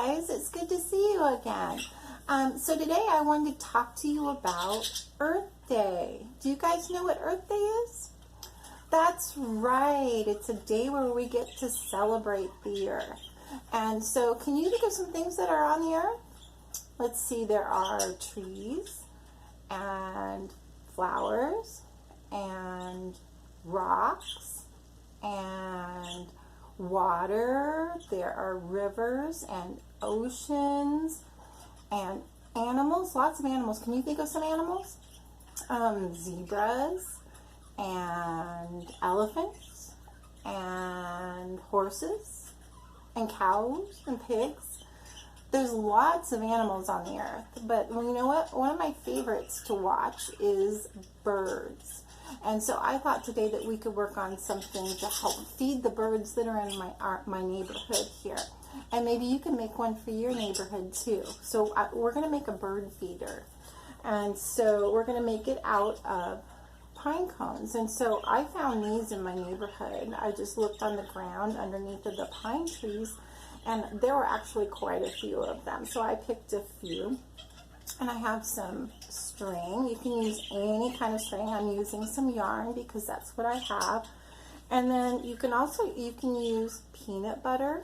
guys, it's good to see you again. So today I wanted to talk to you about Earth Day. Do you guys know what Earth Day is? That's right, it's a day where we get to celebrate the Earth. And so can you think of some things that are on the Earth? Let's see, there are trees and flowers and rocks and water. There are rivers and oceans and animals, lots of animals. Can you think of some animals? Zebras and elephants and horses and cows and pigs. There's lots of animals on the earth, but you know what? One of my favorites to watch is birds. And so I thought today that we could work on something to help feed the birds that are in my neighborhood here. And maybe you can make one for your neighborhood too. So we're going to make a bird feeder. And so we're going to make it out of pine cones. And so I found these in my neighborhood. I just looked on the ground underneath of the pine trees, and there were actually quite a few of them. So I picked a few. And I have some string. You can use any kind of string. I'm using some yarn because that's what I have. And then you can use peanut butter,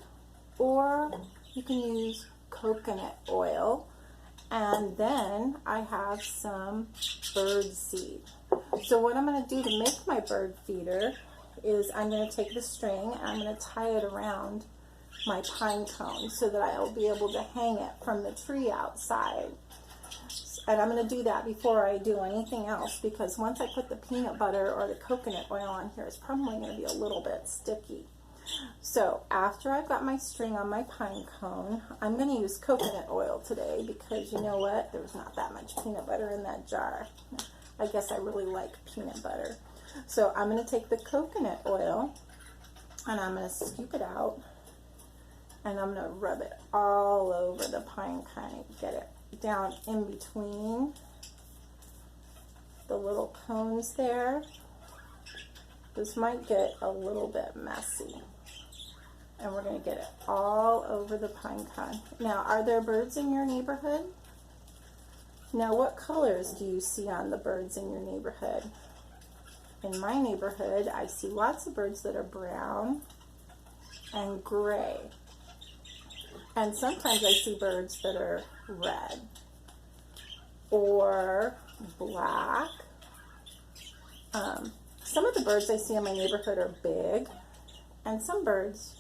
or you can use coconut oil. And then I have some bird seed. So what I'm going to do to make my bird feeder is I'm going to take the string and I'm going to tie it around my pine cone so that I'll be able to hang it from the tree outside. And I'm going to do that before I do anything else, because once I put the peanut butter or the coconut oil on here, it's probably going to be a little bit sticky. So after I've got my string on my pine cone, I'm going to use coconut oil today because you know what? There's not that much peanut butter in that jar. I guess I really like peanut butter. So I'm going to take the coconut oil and I'm going to scoop it out and I'm going to rub it all over the pine cone. Get it down in between the little cones there. This might get a little bit messy. And we're going to get it all over the pine cone. Now, are there birds in your neighborhood? Now, what colors do you see on the birds in your neighborhood? In my neighborhood, I see lots of birds that are brown and gray. And sometimes I see birds that are red or black. Some of the birds I see in my neighborhood are big, and some birds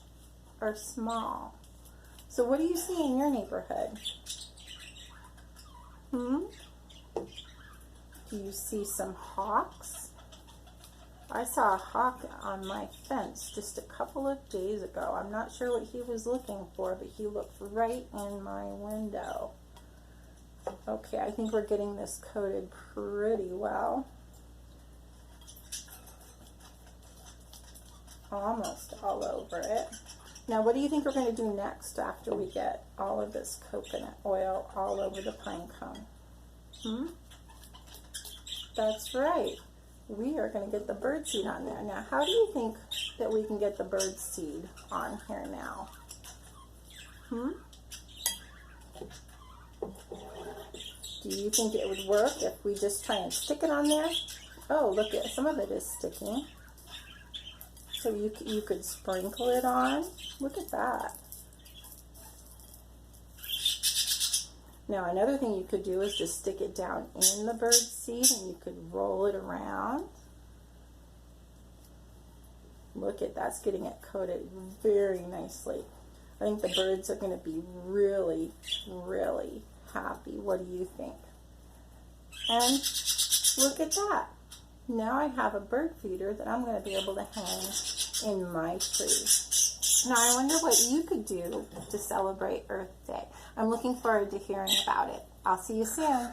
are small. So what do you see in your neighborhood? Do you see some hawks? I saw a hawk on my fence just a couple of days ago. I'm not sure what he was looking for, but he looked right in my window. Okay, I think we're getting this coated pretty well. Almost all over it. Now, what do you think we're going to do next after we get all of this coconut oil all over the pine cone? That's right. We are going to get the bird seed on there. Now, how do you think that we can get the bird seed on here now? Do you think it would work if we just try and stick it on there? Oh, look, at some of it is sticking. So you could sprinkle it on. Look at that. Now, another thing you could do is just stick it down in the bird seed and you could roll it around. Look at that's getting it coated very nicely. I think the birds are going to be really, really happy. What do you think? And look at that. Now I have a bird feeder that I'm going to be able to hang in my tree. Now I wonder what you could do to celebrate Earth Day. I'm looking forward to hearing about it. I'll see you soon.